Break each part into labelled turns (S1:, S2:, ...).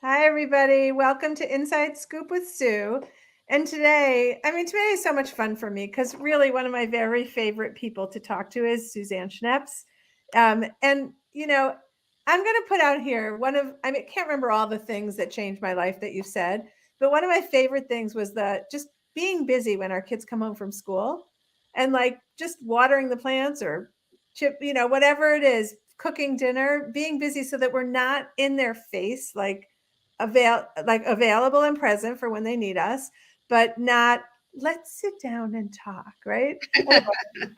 S1: Hi, everybody. Welcome to Inside Scoop with Sue. And today is so much fun for me because really one of my very favorite people to talk to is Suzanne Schneps. I'm going to put out here I can't remember all the things that changed my life that you said, but one of my favorite things was just being busy when our kids come home from school and like just watering the plants or whatever it is, cooking dinner, being busy so that we're not in their face, available and present for when they need us, but not let's sit down and talk, right? Anyway,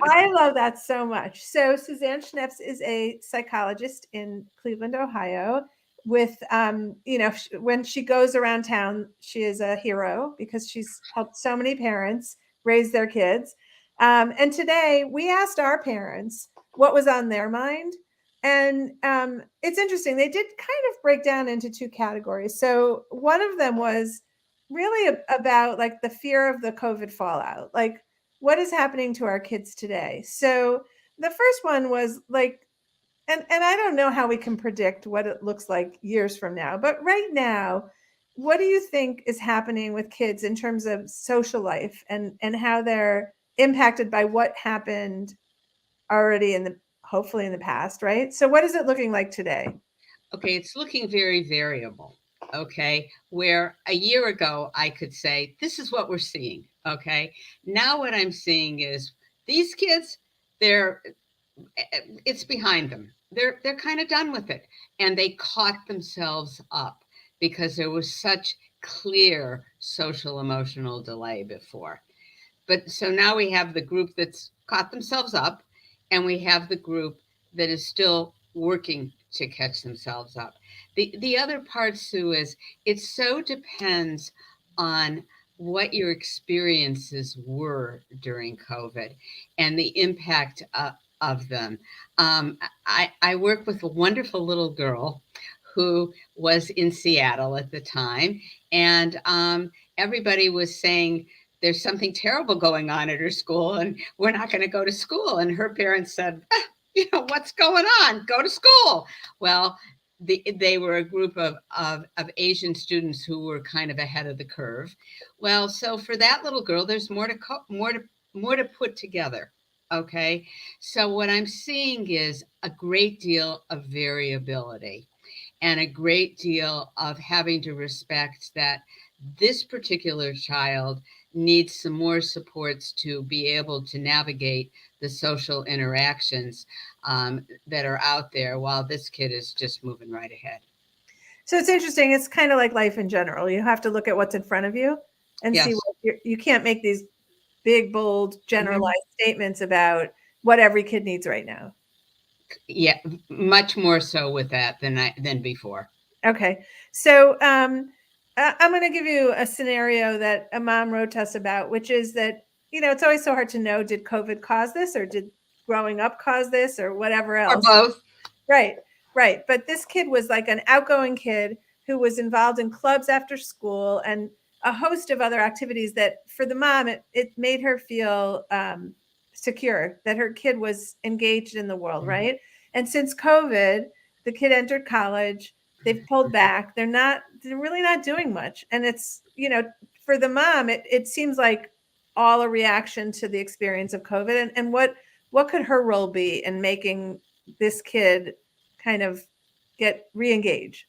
S1: I love that so much. So Suzanne Schneps is a psychologist in Cleveland, Ohio. When she goes around town, she is a hero because she's helped so many parents raise their kids. And today we asked our parents what was on their mind. And it's interesting. They did kind of break down into two categories. So one of them was really about like the fear of the COVID fallout, like what is happening to our kids today. So the first one was like, and I don't know how we can predict what it looks like years from now, but right now, what do you think is happening with kids in terms of social life and how they're impacted by what happened already hopefully in the past, right? So what is it looking like today?
S2: Okay, it's looking very variable. Okay, where a year ago I could say, this is what we're seeing. Okay, now what I'm seeing is these kids, they're it's behind them. They're kind of done with it, and they caught themselves up because there was such clear social emotional delay before. But so now we have the group that's caught themselves up, and we have the group that is still working to catch themselves up. The other part, Sue, is it so depends on what your experiences were during COVID and the impact of them. I work with a wonderful little girl who was in Seattle at the time, and everybody was saying, there's something terrible going on at her school and we're not going to go to school. And her parents said, what's going on? Go to school. Well, they were a group of Asian students who were kind of ahead of the curve. Well, so for that little girl, there's more to put together. Okay. So what I'm seeing is a great deal of variability and a great deal of having to respect that this particular child needs some more supports to be able to navigate the social interactions that are out there while this kid is just moving right ahead.
S1: So it's interesting. It's kind of like life in general. You have to look at what's in front of you and see
S2: Yes.
S1: what you can't make these big, bold,
S2: Mhm.
S1: generalized statements about what every kid needs right now.
S2: Yeah, much more so with that than before.
S1: Okay. So I'm going to give you a scenario that a mom wrote to us about, which is that, it's always so hard to know, did COVID cause this or did growing up cause this or whatever
S2: Or
S1: else?
S2: both.
S1: Right. Right. But this kid was like an outgoing kid who was involved in clubs after school and a host of other activities that for the mom, it made her feel secure that her kid was engaged in the world.
S2: Mhm.
S1: Right. And since COVID, the kid entered college. They've pulled back. They're really not doing much. And it's, for the mom, it seems like all a reaction to the experience of COVID. And what could her role be in making this kid kind of get re-engage?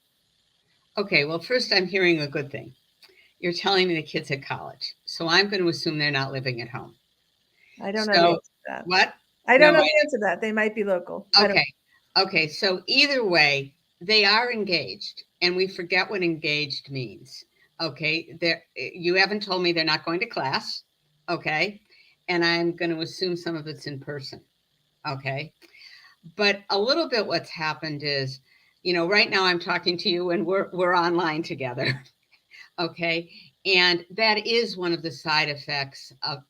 S2: Okay, well, first I'm hearing a good thing. You're telling me the kids at college. So I'm going to assume they're not living at home.
S1: I don't know the
S2: So
S1: answer to that.
S2: what?
S1: I don't
S2: No,
S1: know the answer to that. They might be local. I don't.
S2: okay. Okay. So either way, they are engaged, and we forget what engaged means. Okay. You haven't told me they're not going to class. Okay. And I'm going to assume some of it's in person. Okay. But a little bit what's happened is, right now I'm talking to you and we're online together. Okay. And that is one of the side effects of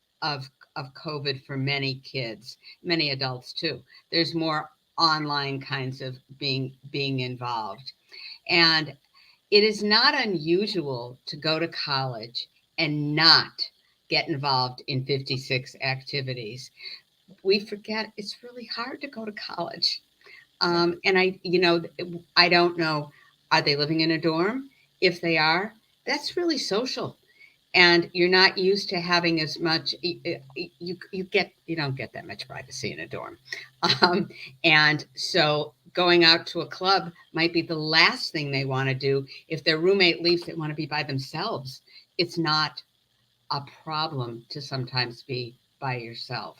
S2: COVID for many kids, many adults too. There's more online kinds of being involved. And it is not unusual to go to college and not get involved in 56 activities. We forget it's really hard to go to college. And I don't know, are they living in a dorm? If they are, that's really social, and you're not used to having as much. You don't get that much privacy in a dorm, um, and so going out to a club might be the last thing they want to do. If their roommate leaves, they want to be by themselves. It's not a problem to sometimes be by yourself.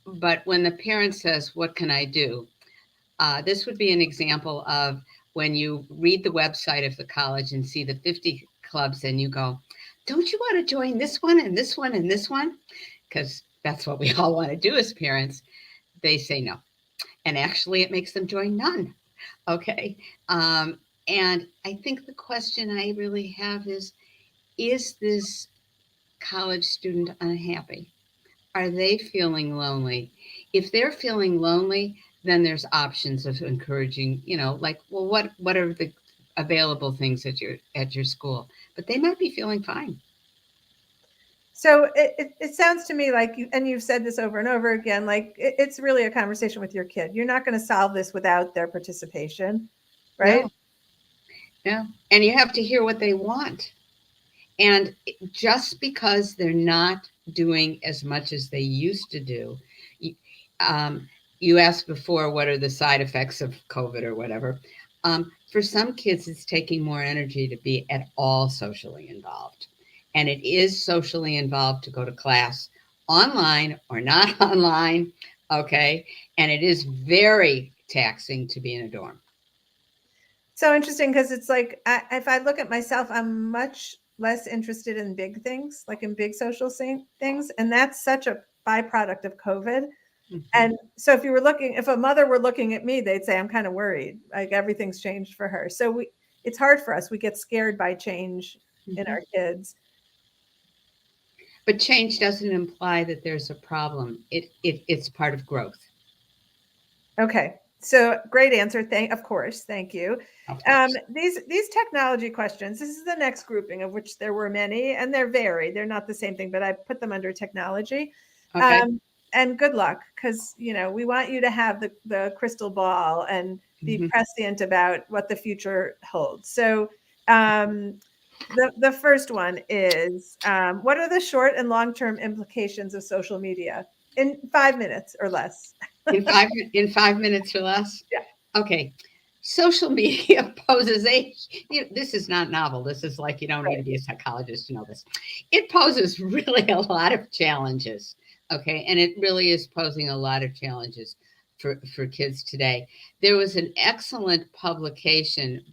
S2: But when the parent says, "What can I do?" This would be an example of when you read the website of the college and see the 50 clubs and you go, don't you want to join this one and this one and this one? Because that's what we all want to do as parents. They say no. And actually, it makes them join none. Okay. And I think the question I really have is this college student unhappy? Are they feeling lonely? If they're feeling lonely, then there's options of encouraging, like, well, what are the available things at your school? But they might be feeling fine.
S1: So it sounds to me like and you've said this over and over again, like it's really a conversation with your kid. You're not going to solve this without their participation, right?
S2: No, no. And you have to hear what they want. And just because they're not doing as much as they used to do, you, you asked before, what are the side effects of COVID or whatever? For some kids, it's taking more energy to be at all socially involved. And it is socially involved to go to class online or not online. Okay. And it is very taxing to be in a dorm.
S1: So interesting, because it's like if I look at myself, I'm much less interested in big things, like in big social things, and that's such a byproduct of COVID. Mm-hmm. And so if a mother were looking at me, they'd say, I'm kind of worried, like everything's changed for her. So it's hard for us. We get scared by change in our kids.
S2: But change doesn't imply that there's a problem. It's part of growth.
S1: Okay. So great answer. Of course. Thank you. These technology questions, this is the next grouping, of which there were many, and they're varied. They're not the same thing, but I put them under technology. Okay. And good luck, because we want you to have the crystal ball and be prescient about what the future holds. So the first one is, what are the short and long-term implications of social media in 5 minutes or less?
S2: in 5 minutes or less?
S1: Yeah.
S2: Okay. Social media poses this is not novel. This is like, you don't need to be a psychologist to know this. It poses really a lot of challenges. Okay. And it really is posing a lot of challenges for kids today. There was an excellent publication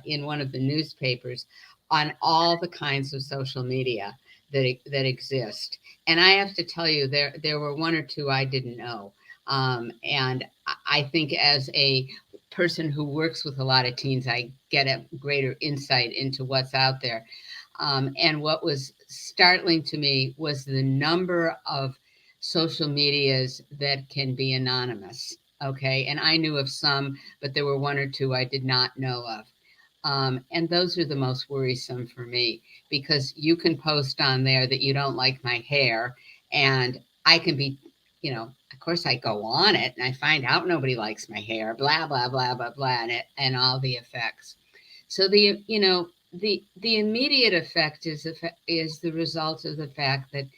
S2: in one of the newspapers on all the kinds of social media that exist. And I have to tell you, there were one or two I didn't know. And I think as a person who works with a lot of teens, I get a greater insight into what's out there. And what was startling to me was the number of social medias that can be anonymous. Okay. And I knew of some, but there were one or two I did not know of. And those are the most worrisome for me, because you can post on there that you don't like my hair, and I can be, of course I go on it and I find out nobody likes my hair, blah, blah, blah, blah, blah, and all the effects. So the immediate effect is the result of the fact that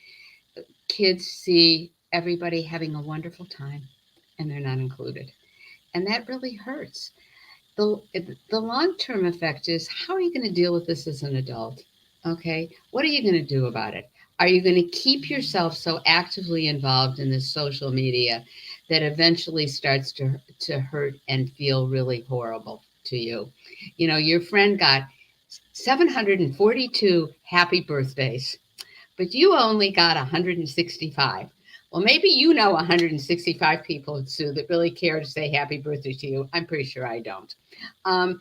S2: kids see everybody having a wonderful time and they're not included. And that really hurts. The long-term effect is, how are you going to deal with this as an adult? Okay. What are you going to do about it? Are you going to keep yourself so actively involved in this social media that eventually starts to hurt and feel really horrible to you? Your friend got 742 happy birthdays, but you only got 165. Well, maybe 165 people, Sue, that really care to say happy birthday to you. I'm pretty sure I don't. And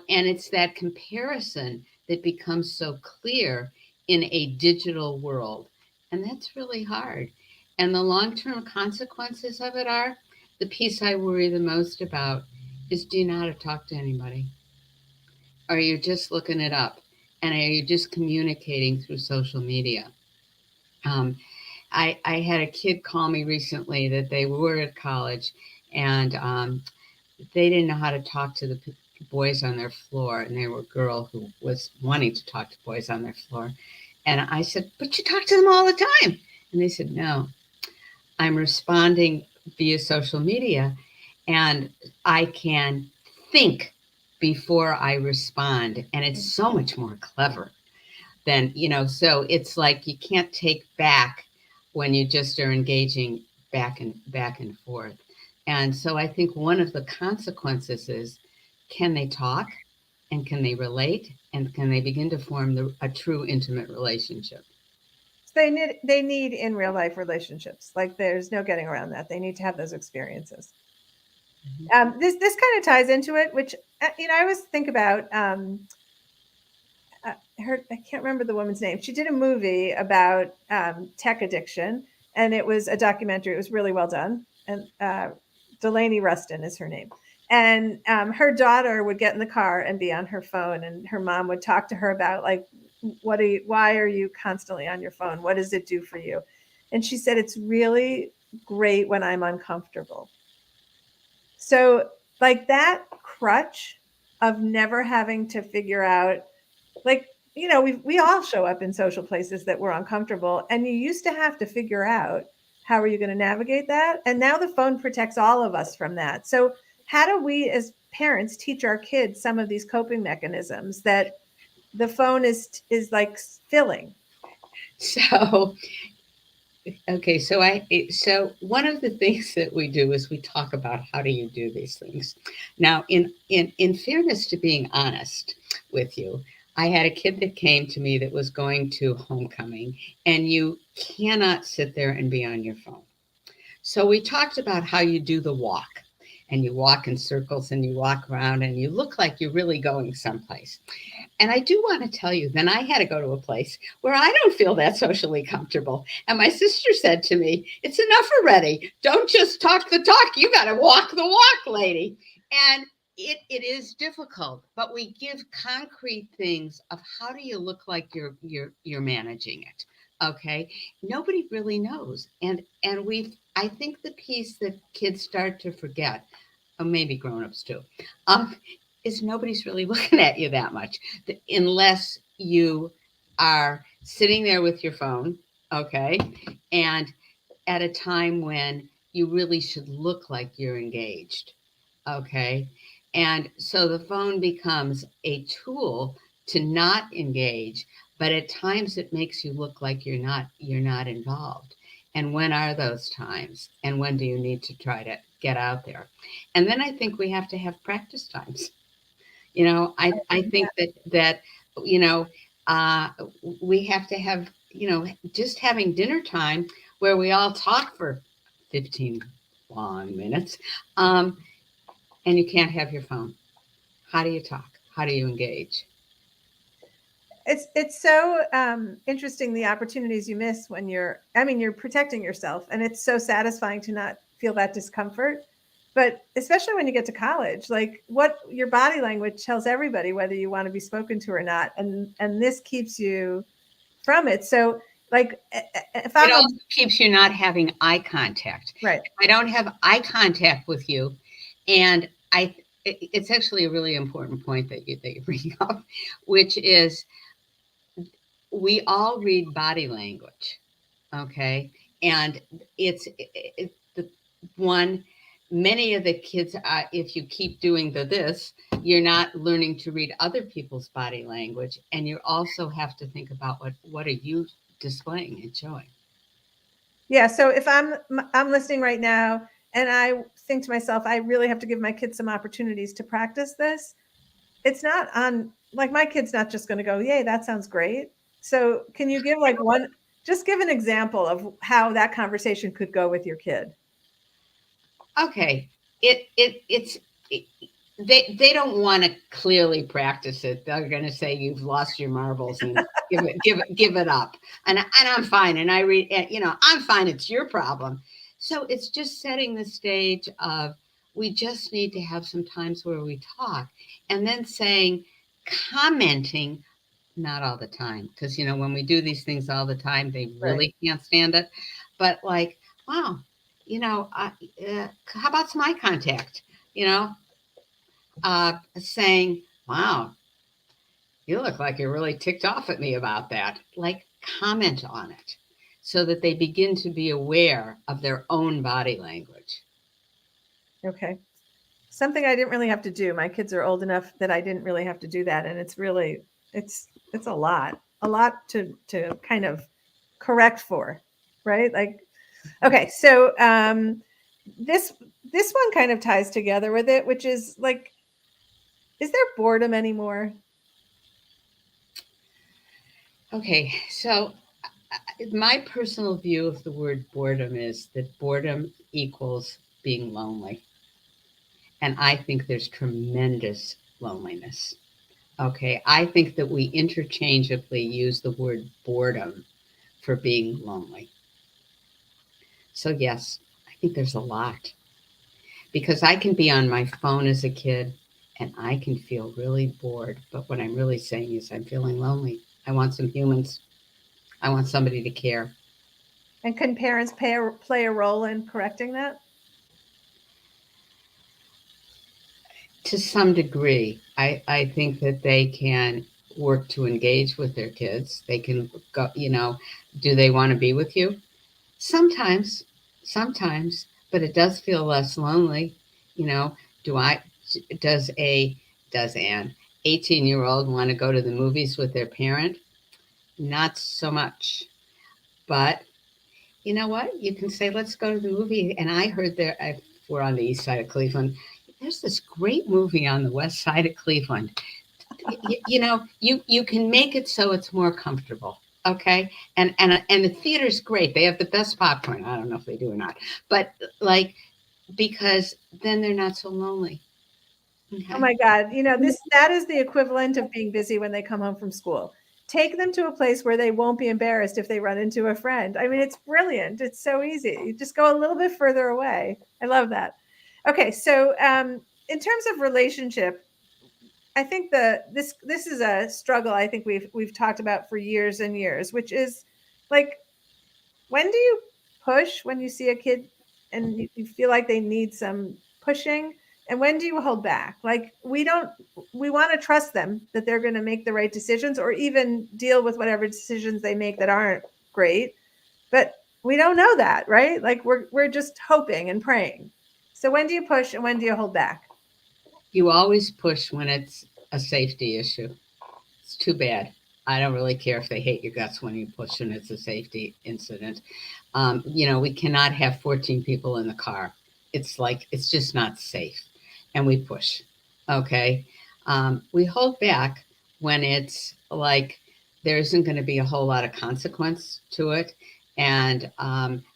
S2: it's that comparison that becomes so clear in a digital world. And that's really hard. And the long-term consequences of it are, the piece I worry the most about is, do you know how to talk to anybody? Or are you just looking it up? And are you just communicating through social media? I had a kid call me recently that they were at college, and they didn't know how to talk to the boys on their floor, and there were a girl who was wanting to talk to boys on their floor. And I said, but you talk to them all the time. And they said, no, I'm responding via social media, and I can think before I respond. And it's so much more clever than, so it's like you can't take back when you just are engaging back and forth. And so I think one of the consequences is, can they talk, and can they relate, and can they begin to form a true intimate relationship?
S1: So they need in real life relationships. Like there's no getting around that. They need to have those experiences. This kind of ties into it, which I always think about. I can't remember the woman's name. She did a movie about tech addiction, and it was a documentary. It was really well done, and Delaney Rustin is her name. And her daughter would get in the car and be on her phone, and her mom would talk to her about like, why are you constantly on your phone? What does it do for you? And she said, it's really great when I'm uncomfortable. So like that crutch of never having to figure out, like, we all show up in social places that we're uncomfortable, and you used to have to figure out how are you going to navigate that. And now the phone protects all of us from that. So how do we as parents teach our kids some of these coping mechanisms that the phone is like filling?
S2: So, okay, so one of the things that we do is we talk about how do you do these things. Now, in fairness to being honest with you, I had a kid that came to me that was going to homecoming, and you cannot sit there and be on your phone. So we talked about how you do the walk, and you walk in circles, and you walk around, and you look like you're really going someplace. And I do want to tell you, then I had to go to a place where I don't feel that socially comfortable. And my sister said to me, it's enough already. Don't just talk the talk. You got to walk the walk, lady. And it is difficult, but we give concrete things of how do you look like you're managing it. Okay. Nobody really knows. And I think the piece that kids start to forget, or maybe grown-ups too, um, is nobody's really looking at you that much, unless you are sitting there with your phone, okay, and at a time when you really should look like you're engaged, okay. And so the phone becomes a tool to not engage, but at times it makes you look like you're not involved. And when are those times, and when do you need to try to get out there? And then I think we have to have practice times. I think that you know uh, we have to have, just having dinner time where we all talk for 15 long minutes, um, and you can't have your phone. How do you talk? How do you engage?
S1: It's so interesting, the opportunities you miss when you're protecting yourself, and it's so satisfying to not feel that discomfort. But especially when you get to college, like what your body language tells everybody whether you want to be spoken to or not, and this keeps you from it. So like if
S2: It
S1: I'm a
S2: also keeps you not having eye contact.
S1: right.
S2: If I don't have eye contact with you, and it's actually a really important point that you bring up, which is we all read body language, okay, and it's the one. Many of the kids, if you keep doing this, you're not learning to read other people's body language, and you also have to think about what are you displaying and showing.
S1: Yeah, so if I'm listening right now and I think to myself, I really have to give my kids some opportunities to practice this. It's not on, like, my kid's not just going to go, yay, that sounds great. So can you give like just give an example of how that conversation could go with your kid?
S2: Okay, it, they don't want to clearly practice it. They're going to say you've lost your marbles and give it up. And I'm fine. And I read, I'm fine. It's your problem. So it's just setting the stage of, we just need to have some times where we talk, and then saying, commenting, not all the time, because when we do these things all the time, they
S1: Right.
S2: really can't stand it. But like, wow, how about some eye contact? You know, saying, wow, you look like you're really ticked off at me about that. Like, comment on it so that they begin to be aware of their own body language.
S1: Okay. Something I didn't really have to do. My kids are old enough that I didn't really have to do that. And it's really, it's a lot to kind of correct for, right? Like, okay. So, this, this one kind of ties together with it, which is like, is there boredom anymore?
S2: Okay, so my personal view of the word boredom is that boredom equals being lonely. And I think there's tremendous loneliness. Okay, I think that we interchangeably use the word boredom for being lonely. So, yes, I think there's a lot because I can be on my phone as a kid and I can feel really bored. But what I'm really saying is, I'm feeling lonely. I want some humans, I want somebody to care.
S1: And can parents play a role in correcting that?
S2: To some degree, I think that they can work to engage with their kids. They can go, do they want to be with you? Sometimes, sometimes, but it does feel less lonely. You know, do I, does a, does an 18-year-old want to go to the movies with their parent? Not so much. But you know what? You can say, let's go to the movie. And I heard we're on the east side of Cleveland. There's this great movie on the west side of Cleveland. You can make it so it's more comfortable. Okay. And the theater's great. They have the best popcorn. I don't know if they do or not. But like, because then they're not so lonely.
S1: Oh
S2: Okay.
S1: my God. That is the equivalent of being busy when they come home from school. Take them to a place where they won't be embarrassed if they run into a friend. I mean, it's brilliant. It's so easy. You just go a little bit further away. I love that. Okay, so in terms of relationship, I think this is a struggle I think we've talked about for years and years, which is like, when do you push when you see a kid and you feel like they need some pushing? And when do you hold back? Like, we want to trust them that they're going to make the right decisions or even deal with whatever decisions they make that aren't great. But we don't know that, right? Like, we're just hoping and praying. So when do you push and when do you hold back?
S2: You always push when it's a safety issue. It's too bad. I don't really care if they hate your guts when you push and it's a safety incident. We cannot have 14 people in the car. It's like, it's just not safe. And we push. Okay. We hold back when it's like there isn't going to be a whole lot of consequence to it. And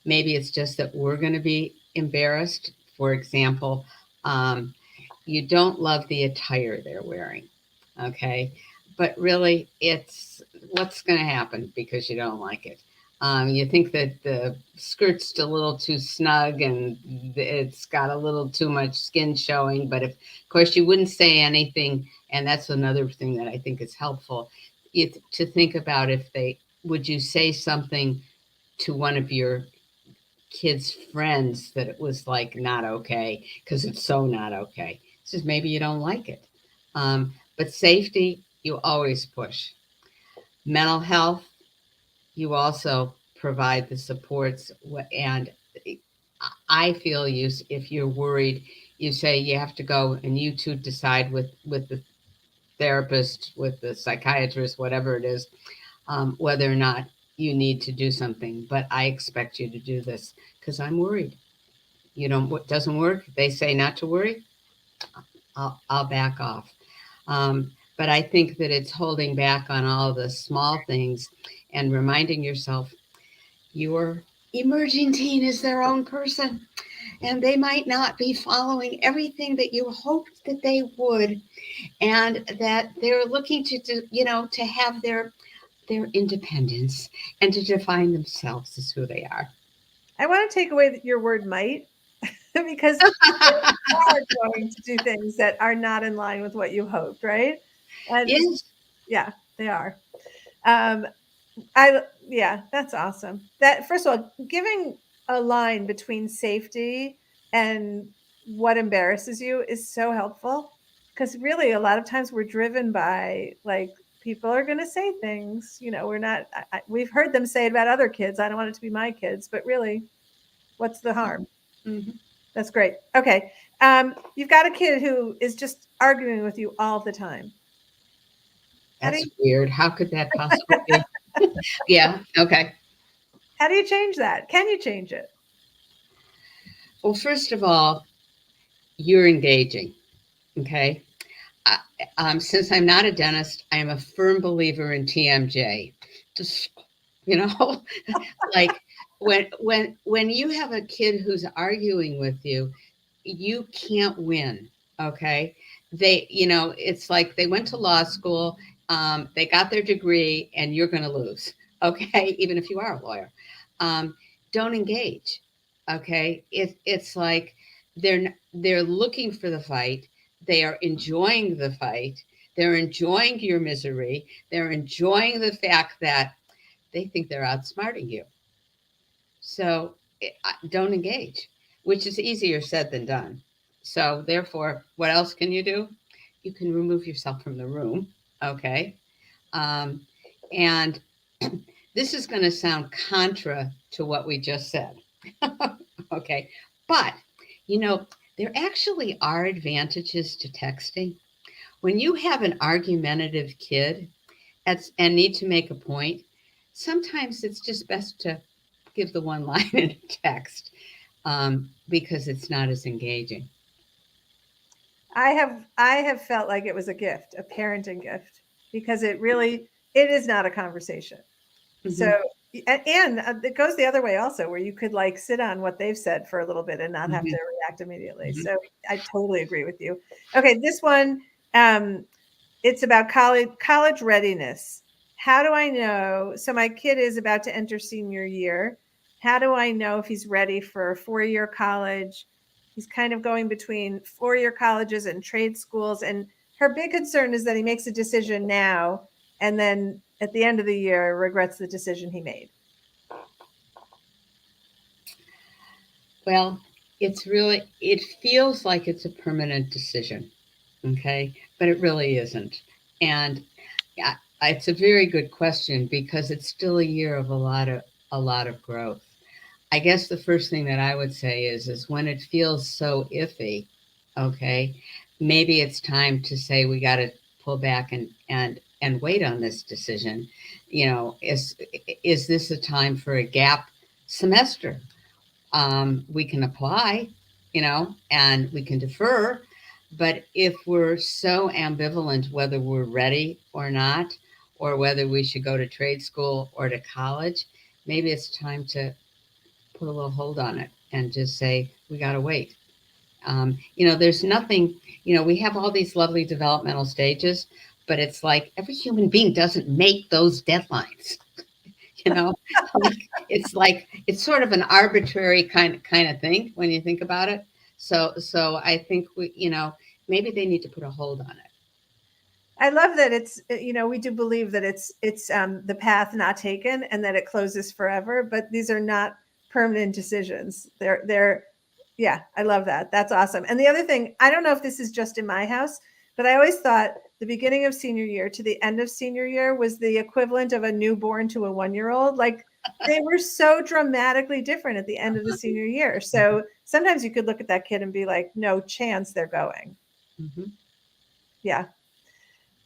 S2: maybe it's just that we're going to be embarrassed. For example, um, you don't love the attire they're wearing. Okay. But really, it's what's going to happen because you don't like it. You think that the skirt's a little too snug and it's got a little too much skin showing. But of course, you wouldn't say anything. And that's another thing that I think is helpful to think about if would you say something to one of your kids' friends that it was like not okay because it's so not okay. It's just maybe you don't like it. But safety, you always push. Mental health, you also provide the supports. And I feel if you're worried, you say you have to go and you two decide with the therapist, with the psychiatrist, whatever it is, whether or not you need to do something. But I expect you to do this because I'm worried. What doesn't work, they say not to worry, I'll back off. But I think that it's holding back on all the small things and reminding yourself your emerging teen is their own person and they might not be following everything that you hoped that they would, and that they're looking to have their independence and to define themselves as who they are.
S1: I want to take away your word might because they are going to do things that are not in line with what you hoped, right? And
S2: Yes.
S1: yeah, they are. Um, yeah, that's awesome. That, first of all, giving a line between safety and what embarrasses you is so helpful. because really a lot of times we're driven by like people are going to say things, we're not, we've heard them say it about other kids. I don't want it to be my kids, but really, what's the harm?
S2: Mm-hmm.
S1: That's great. Okay. You've got a kid who is just arguing with you all the time.
S2: That's weird. How could that possibly be? Yeah. Okay.
S1: How do you change that? Can you change it?
S2: Well, first of all, you're engaging. Okay. Since I'm not a dentist, I am a firm believer in TMJ. Just, you know, like when you have a kid who's arguing with you, you can't win. Okay. It's like they went to law school, they got their degree, and you're going to lose. Okay. Even if you are a lawyer, um, don't engage. Okay. It's like they're looking for the fight. They are enjoying the fight. They're enjoying your misery. They're enjoying the fact that they think they're outsmarting you. So don't engage, which is easier said than done. So, therefore, what else can you do? You can remove yourself from the room. Okay. Um, and this is going to sound contra to what we just said. Okay. But, you know, there actually are advantages to texting. When you have an argumentative kid and need to make a point, sometimes it's just best to give the one line in a text, because it's not as engaging.
S1: I have felt like it was a gift, a parenting gift, because it is not a conversation. So,
S2: Mm-hmm.
S1: and it goes the other way also, where you could like sit on what they've said for a little bit and not have
S2: Mm-hmm.
S1: to react immediately.
S2: Mm-hmm.
S1: So I totally agree with you. Okay, this one, it's about college readiness. How do I know? So my kid is about to enter senior year. How do I know if he's ready for a 4-year college? He's kind of going between 4-year colleges and trade schools. And her big concern is that he makes a decision now and then at the end of the year regrets the decision he made.
S2: Well, it feels like it's a permanent decision. Okay. But it really isn't. And yeah, it's a very good question because it's still a year of a lot of growth. I guess the first thing that I would say is when it feels so iffy, okay, maybe it's time to say we got to pull back and wait on this decision. Is this a time for a gap semester? We can apply, and we can defer. But if we're so ambivalent whether we're ready or not, or whether we should go to trade school or to college, maybe it's time to put a little hold on it and just say, we got to wait. There's nothing, we have all these lovely developmental stages, but it's like every human being doesn't make those deadlines. you know it's sort of an arbitrary kind of thing when you think about it. So I think maybe they need to put a hold on it.
S1: I love that we do believe that it's the path not taken and that it closes forever, but these are not permanent decisions. They're yeah, I love that. That's awesome. And the other thing, I don't know if this is just in my house, but I always thought the beginning of senior year to the end of senior year was the equivalent of a newborn to a 1-year-old. Like they were so dramatically different at the end of the senior year. So sometimes you could look at that kid and be like, no chance they're going.
S2: Mm-hmm.
S1: Yeah.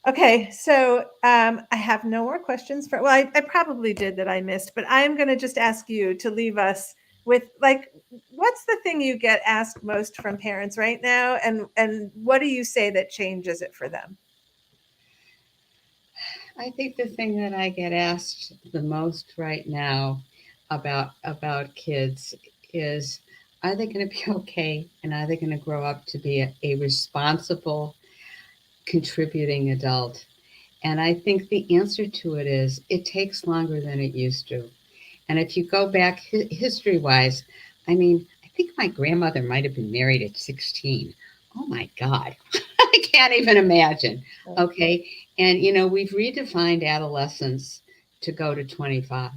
S1: Okay, so I have no more questions for. Well, I probably did that I missed, but I'm going to just ask you to leave us with like, what's the thing you get asked most from parents right now, and what do you say that changes it for them?
S2: I think the thing that I get asked the most right now about kids is, are they going to be okay, and are they going to grow up to be a responsible contributing adult? And I think the answer to it is it takes longer than it used to. And if you go back history wise, I mean, I think my grandmother might have been married at 16. Oh my God. I can't even imagine. Okay. And, we've redefined adolescence to go to 25.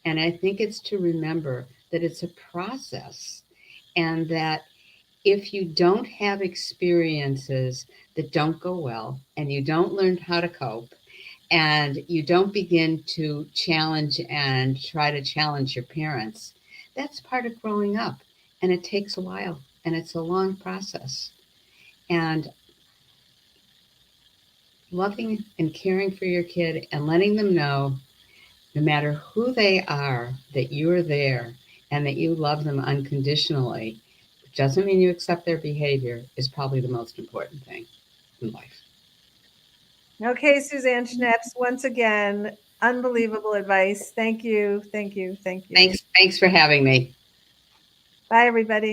S2: And I think it's to remember that it's a process, and that if you don't have experiences that don't go well and you don't learn how to cope and you don't begin to challenge and try to challenge your parents, that's part of growing up. And it takes a while and it's a long process. And loving and caring for your kid and letting them know, no matter who they are, that you're there and that you love them unconditionally, which doesn't mean you accept their behavior, is probably the most important thing in life.
S1: Okay, Suzanne Schneps, once again, unbelievable advice. Thank you, thank you, thank you.
S2: Thanks for having me.
S1: Bye, everybody.